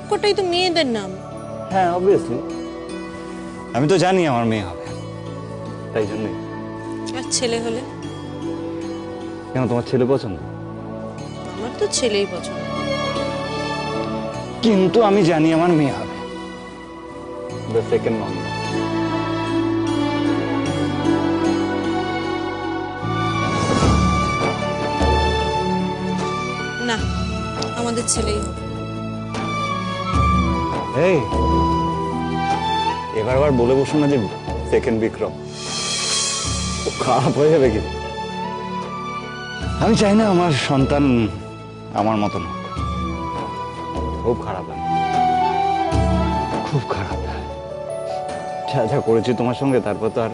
সবকটাই তো মেয়েদের নাম। হ্যাঁ অবভিয়াসলি, আমি তো জানি আমার মেয়ে হবে, তাই জন্যই। আর ছেলে হলে? কেন, তোমার ছেলে পছন্দ? আমার তো ছেলেই পছন্দ। কিন্তু আমি জানি আমার মেয়ে হবে, দ্য সেকেন্ড নন। না, আমাদের ছেলেই হবে। এই এবার আবার বলে বসো না যে সেকেন্ড বিক্রম, খারাপ হয়ে যাবে কিন্তু। আমি চাই না আমার সন্তান আমার মতন হোক, খুব খারাপ, খুব খারাপ। যা যা করেছি তোমার সঙ্গে, তারপর তো আর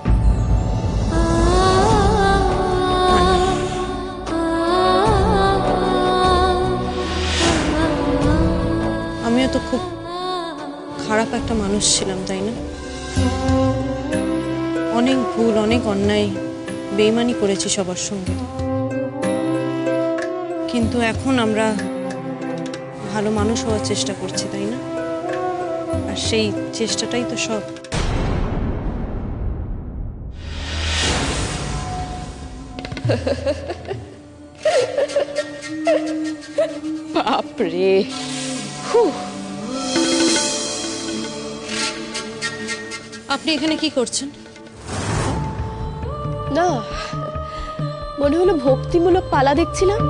আমিও তো খুব খারাপ একটা মানুষ ছিলাম, তাই না? অনেক ভুল, অনেক অন্যায়, বেইমানি করেছি সবার সঙ্গে। কিন্তু এখন আমরা ভালো মানুষ হওয়ার চেষ্টা করছি, তাই না? আর সেই চেষ্টাটাই তো সব। বাপরে, আপনি এখানে কি করছেন? না, মনে হলো ভক্তিমূলক পালা দেখছিলাম।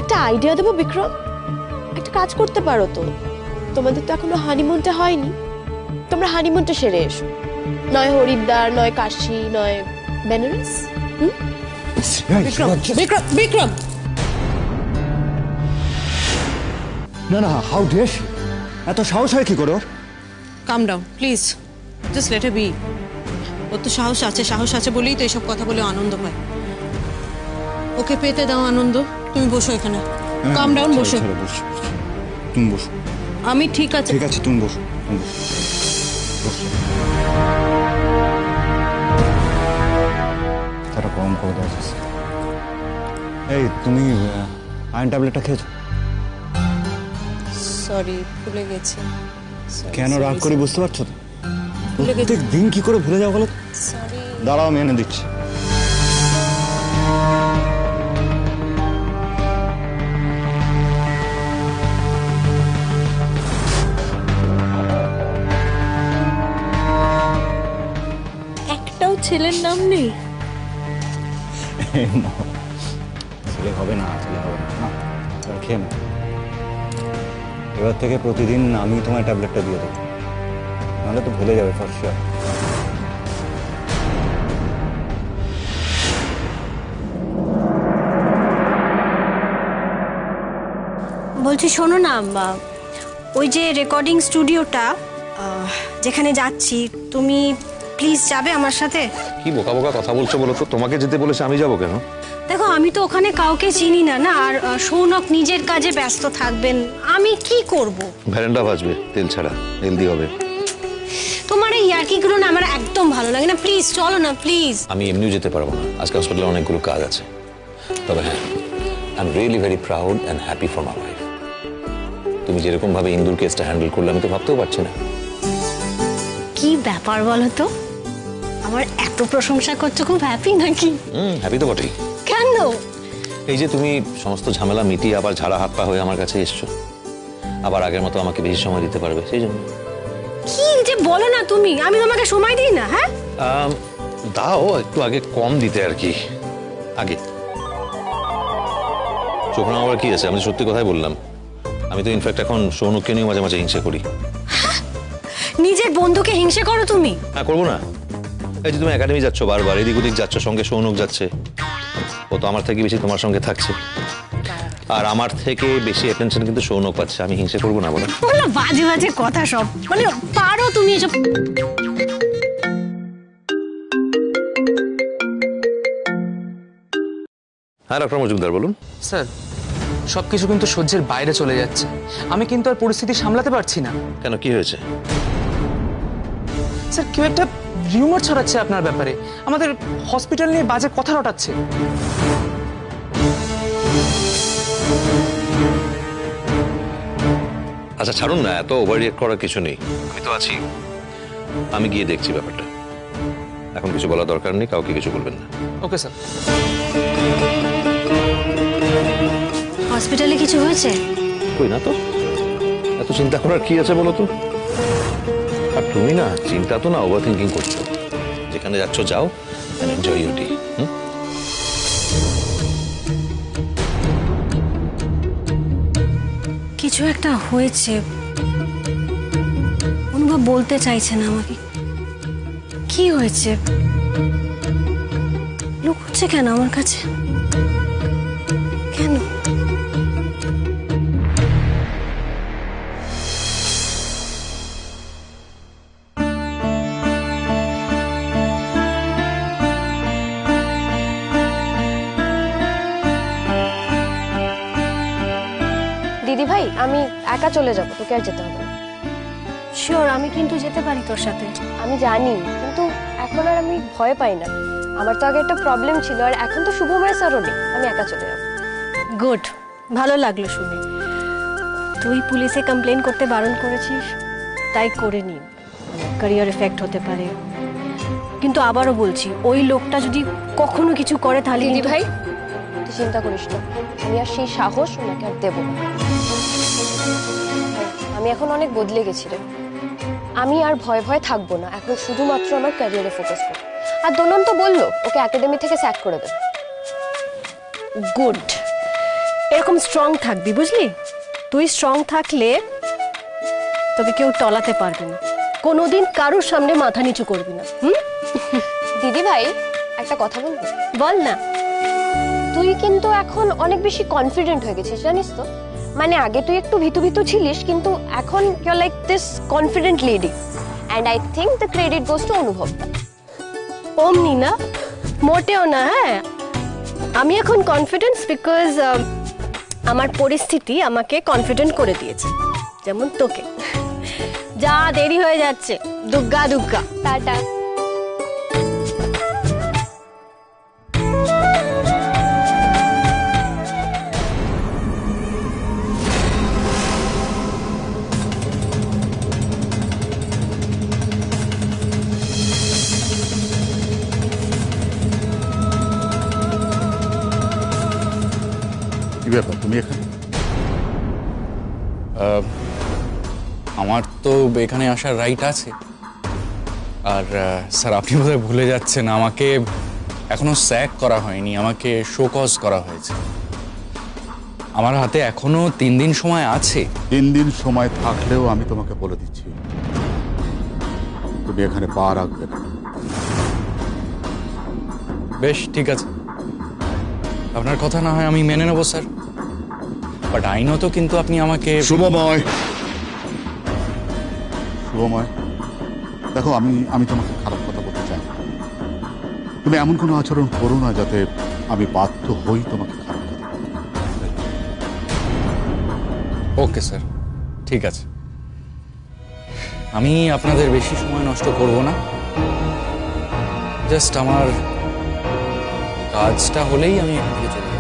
একটা আইডিয়া দেবো বিক্রম, একটা কাজ করতে পারো তো। তোমাদের তো এখনো হানিমুনটা হয়নি, তোমরা হানিমুনটা সেরে এসো। নয় হরিদ্বার, নয় কাশী, নয় বেনারস। বিক্রম, বিক্রম, বিক্রম! না না, হাউ ডেয়ার শি, এত সাহস হয় কি করে ওর? Calm down please, just let he be. ওর তো সাহস আছে বলেই তো এসব কথা বলে আনন্দ পায়। ওকে পেতে দাও আনন্দ। তুমি বসো এখানে, কাম ডাউন, বসো। তুমি বসো। আমি ঠিক আছে, ঠিক আছে, তুমি বসো। তারা কম করে দেওয়া। এই তুমি আয়রন ট্যাবলেটটা খেয়েছো? সরি, ভুলে গেছি। কেন রাগ করি বুঝতে পারছো তো? ভুলে গেছি। প্রত্যেক দিন কি করে ভুলে যাও বলো? সরি। দাঁড়াও, আমি এনে দিচ্ছি। একটাও ছেলের নাম নেই? ছেলে হবে না, ছেলে হবে না। খেয়ে না, এবার থেকে প্রতিদিন আমি তোমার ট্যাবলেটটা দিয়ে দেবো, নাহলে তো ভুলে যাবে ফর শিওর। বলছি শোনো না, ওই যে রেকর্ডিং স্টুডিওটা যেখানে যাচ্ছি, তুমি প্লিজ যাবে আমার সাথে? কি বোকা বোকা কথা বলছো বলো তো? তোমাকে যেতে বলেছে, আমি যাবো কেন? দেখো, আমি তো ওখানে কাউকে চিনি না, না। আর সৌনক নিজের কাজে ব্যস্ত থাকবেন, আমি কি করব? ভ্যারেন্ডা ভাজবে তেল ছাড়া, হেলদি হবে। তোমার এই ইয়ার্কিগুলো না আমার একদম ভালো লাগে না। প্লিজ চলো না, প্লিজ। আমি এমনিও যেতে পারবো না, আজকে হসপিটালে অনেকগুলো কাজ আছে। তবে হ্যাঁ, I am really very proud and happy for my wife. তুমি যেরকম ভাবে ইন্দুর কেসটা হ্যান্ডেল করলে আমি তো ভাবতেও পারছি না। কি ব্যাপার বলো তো, আমার এত প্রশংসা করছো, খুব হ্যাপি নাকি? হ্যাপি তো বটেই। কেন? এই যে তুমি সমস্ত ঝামেলা মিটিয়ে আবার ঝাড়া হাত পা হয়ে আমার কাছে এসছো, আবার আগের মতো আমাকে বেশি সময় দিতে পারবে, সেই জন্য। কি যে বলো না তুমি, আমি তোমাকে সময় দিই না? হ্যাঁ, দাও, একটু আগে কম দিতে আর কি। আগে চোখ না আবার কি আছে, আমি সত্যি কথাই বললাম। আমি তো ইনফ্যাক্ট এখন সৌনককে নিয়ে মাঝে মাঝে হিংসা করি। নিজের বন্ধুকে হিংসে করো তুমি? হ্যাঁ, করবো না? এই যে তুমি একাডেমি যাচ্ছ বারবার, এদিক ওদিক যাচ্ছ, সঙ্গে সৌনক যাচ্ছে, ও তো আমার থেকে বেশি তোমার সঙ্গে থাকছে, আর আমার থেকে বেশি অ্যাটেনশন কিন্তু সৌনক পাচ্ছে। আমি হিংসা করবো না বলো? বাজে বাজে কথা সব, মানে পারো তুমি এসব। হ্যাঁ ডক্টর মজুমদার বলুন। স্যার, সবকিছু কিন্তু সহ্যের বাইরে চলে যাচ্ছে। আমি কিন্তু আর পরিস্থিতি সামলাতে পারছি না। কেন, কি হয়েছে? স্যার, কেউ একটা রিউমার ছড়াচ্ছে আপনার ব্যাপারে, আমাদের হসপিটাল নিয়ে বাজে কথা রটাচ্ছে। আচ্ছা ছাড়ুন না, এত ওভার রিয়েক্ট করার কিছু নেই, আমি তো আছি। আমি গিয়ে দেখছি ব্যাপারটা, এখন কিছু বলার দরকার নেই, কাউকে কিছু বলবেন না। Okay sir. হসপিটালে কিছু হয়েছে? কই না তো, এত চিন্তা করার কি আছে বলো তো? আর তুমি না চিন্তা তো না, ওভার থিঙ্কিং করছো। যেখানে যাচ্ছ যাও, এনজয় ইউর ডে। কিছু একটা হয়েছে, অনুভব বলতে চাইছে না আমাকে। কি হয়েছে? লুকোচ্ছে কেন আমার কাছে? কেন? দিদি ভাই, আমি একা চলে যাব, তোকে আর যেতে হবে না। শিওর, আমি কিন্তু যেতে পারি তোর সাথে। আমি জানি, কিন্তু এখন আর আমি ভয় পাই না। আমার তো আগে একটা প্রবলেম ছিল, আর এখন তো শুভময় স্যারও নেই, আমি একা চলে যাব। গুড, ভালো লাগলো শুনে। তুই পুলিশে কমপ্লেন করতে বারণ করেছিস, তাই করে নি, ক্যারিয়ার এফেক্ট হতে পারে। কিন্তু আবারও বলছি, ওই লোকটা যদি কখনো কিছু করে তাহলে দিদি কিন্তু- ভাই, তুই চিন্তা করিস না, আমি আর সেই সাহস ওনাকে আর দেবো না। আমি এখন অনেক বদলে গেছি রে। আমি আর ভয় ভয় থাকবো না, এখন শুধুমাত্র আমার ক্যারিয়ারে ফোকাস করব। আর দোলন তো বললো ওকে একাডেমি থেকে স্যাক করে দেবে। গুড, এরকম স্ট্রং থাকবি, বুঝলি? তুই স্ট্রং থাকলে তোকে কেউ টলাতে পারবে না, কোনোদিন কারোর সামনে মাথা নিচু করবি না। দিদি ভাই, একটা কথা বলবো? বল না। তুই কিন্তু এখন অনেক বেশি কনফিডেন্ট হয়ে গেছিস, জানিস তো? মানে আগে তুই একটু ভীতু ভীতু ছিলিস, কিন্তু এখন you are like this confident lady, and I think the credit goes to Anubhav. অমনি না, মোটেও না। হ্যাঁ, আমি এখন কনফিডেন্স বিকজ আমার পরিস্থিতি আমাকে কনফিডেন্ট করে দিয়েছে, যেমন তোকে। যা দেরি হয়ে যাচ্ছে, দুগ্গা দুগ্গা। টাটা। কি ব্যাপার, তুমি এখানে? আমার তো এখানে আসার রাইট আছে। আর স্যার, আপনি বোধহয় ভুলে যাচ্ছেন, আমাকে এখনো স্যাক করা হয়নি, আমাকে শোকজ করা হয়েছে। আমার হাতে এখনো 3 দিন সময় আছে। 3 দিন সময় থাকলেও আমি তোমাকে বলে দিচ্ছি, তুমি এখানে পা রাখবে না। বেশ, ঠিক আছে, আপনার কথা না হয় আমি মেনে নেবো স্যার, বাট আইনত কিন্তু আপনি আমাকে। শুভময়, শুভময়, দেখো, আমি তোমাকে খারাপ কথা বলতে চাই না। তুমি এমন কোনো আচরণ করো না যাতে আমি বাধ্য হই তোমাকে খারাপ কথা বলতে। ওকে স্যার, ঠিক আছে, আমি আপনাদের বেশি সময় নষ্ট করব না। জাস্ট আমার কাজটা হলেই আমি এখান থেকে চলে যাব।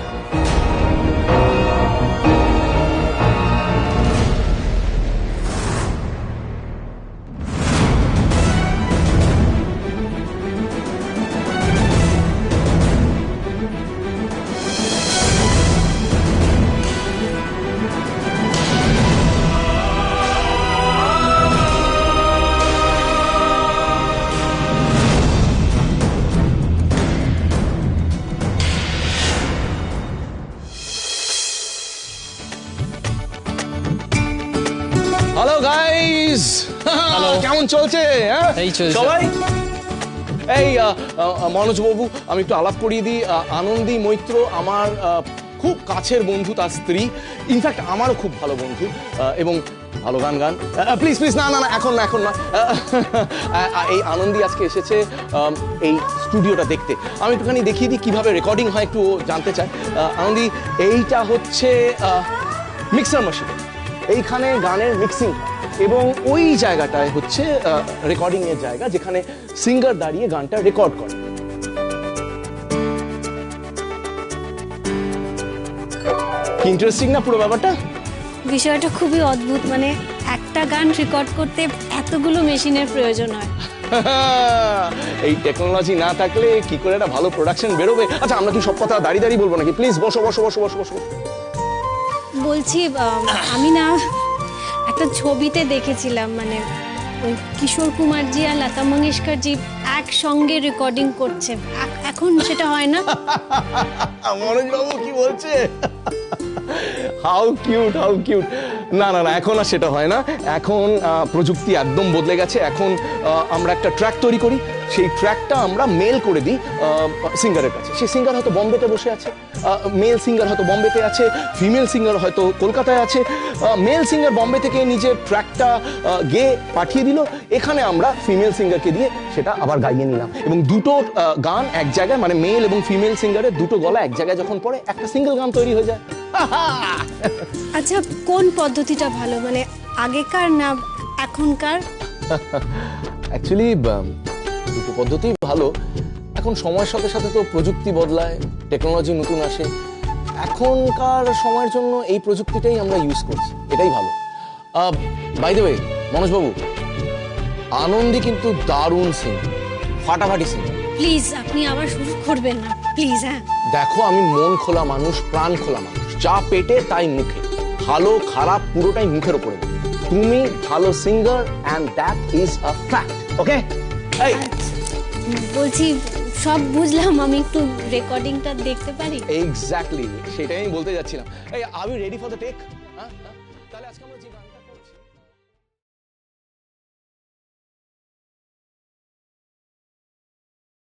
হ্যালো গাইস, কেমন চলছে? হ্যাঁ, এই চলছে। সবাই এই মনোজ বাবু, আমি একটু আলাপ করিয়ে দিই। আনন্দী মৈত্র আমার খুব কাছের বন্ধু, তার স্ত্রী, ইনফ্যাক্ট আমারও খুব ভালো বন্ধু, এবং ভালো গান গান। প্লিজ প্লিজ, না না না, এখন না, এখন না। এই আনন্দী আজকে এসেছে এই স্টুডিওটা দেখতে। আমি একটুখানি দেখিয়ে দিই কিভাবে রেকর্ডিং হয়, একটু জানতে চাই। আনন্দী, এইটা হচ্ছে মিক্সার মেশিন, এইখানে গানের মিক্সিং হয়, এবং ওই জায়গাটায় হচ্ছে রেকর্ডিং এর জায়গা, যেখানে সিঙ্গার দাঁড়িয়ে গানটা রেকর্ড করে। ইন্টারেস্টিং না পুরো ব্যাপারটা? বিষয়টা খুবই অদ্ভুত, মানে একটা গান রেকর্ড করতে এতগুলো মেশিনের প্রয়োজন হয়। এই টেকনোলজি না থাকলে কি করে একটা ভালো প্রোডাকশন বেরোবে? আচ্ছা, আমরা কি সব কথা দাঁড়িয়ে দাঁড়িয়ে বলবো নাকি? প্লিজ বসো বসো বসো বসো বসো। বলছি আমি না একটা ছবিতে দেখেছিলাম, মানে ওই কিশোর কুমারজি আর লতা মঙ্গেশকরজি একসঙ্গে রেকর্ডিং করছে, এখন সেটা হয় না? মনোজবাবু কি বলছে? How cute, how cute. না না না, এখন আর সেটা হয় না। এখন প্রযুক্তি একদম বদলে গেছে। এখন আমরা একটা ট্র্যাক তৈরি করি, সেই ট্র্যাকটা আমরা মেল করে দিই সিঙ্গারের কাছে। সেই সিঙ্গার হয়তো বম্বেতে বসে আছে, মেল সিঙ্গার হয়তো বম্বেতে আছে, ফিমেল সিঙ্গার হয়তো কলকাতায় আছে। মেল সিঙ্গার বম্বে থেকে নিজের ট্র্যাকটা গেয়ে পাঠিয়ে দিল, এখানে আমরা ফিমেল সিঙ্গারকে দিয়ে সেটা আবার গাইয়ে নিলাম, এবং দুটো গান এক জায়গায়, মানে মেল এবং ফিমেল সিঙ্গারের দুটো গলা এক জায়গায় যখন পড়ে, একটা সিঙ্গেল গান তৈরি হয়ে যায়। আচ্ছা, কোন পদ্ধতিটা ভালো, মানে আগেকার না এখনকার? অ্যাকচুয়ালি দুটো পদ্ধতিই ভালো। এখন সময়ের সাথে সাথে তো প্রযুক্তি বদলায়, টেকনোলজি নতুন আসে। এখনকার সময়ের জন্য এই প্রযুক্তিটাই আমরা ইউজ করছি, এটাই ভালো। বাই দ্য ওয়ে মনোজবাবু, আনন্দী কিন্তু দারুণ সিঙ্গার, ফাটাফাটি সিঙ্গার। প্লিজ আপনি আবার শুরু করবেন না, প্লিজ। হ্যাঁ, দেখো, আমি মন খোলা মানুষ, প্রাণ খোলা মানুষ, যা পেটে তাই মুখে, ভালো খারাপ পুরোটাই মুখের উপরে। তুমি ভালো singer and that is a fact. Okay? এই বলছি সব বুঝলাম, আমি একটু রেকর্ডিংটা দেখতে পারি? এক্স্যাক্টলি সেটাই আমি বলতে যাচ্ছিলাম। এই are you ready for the take?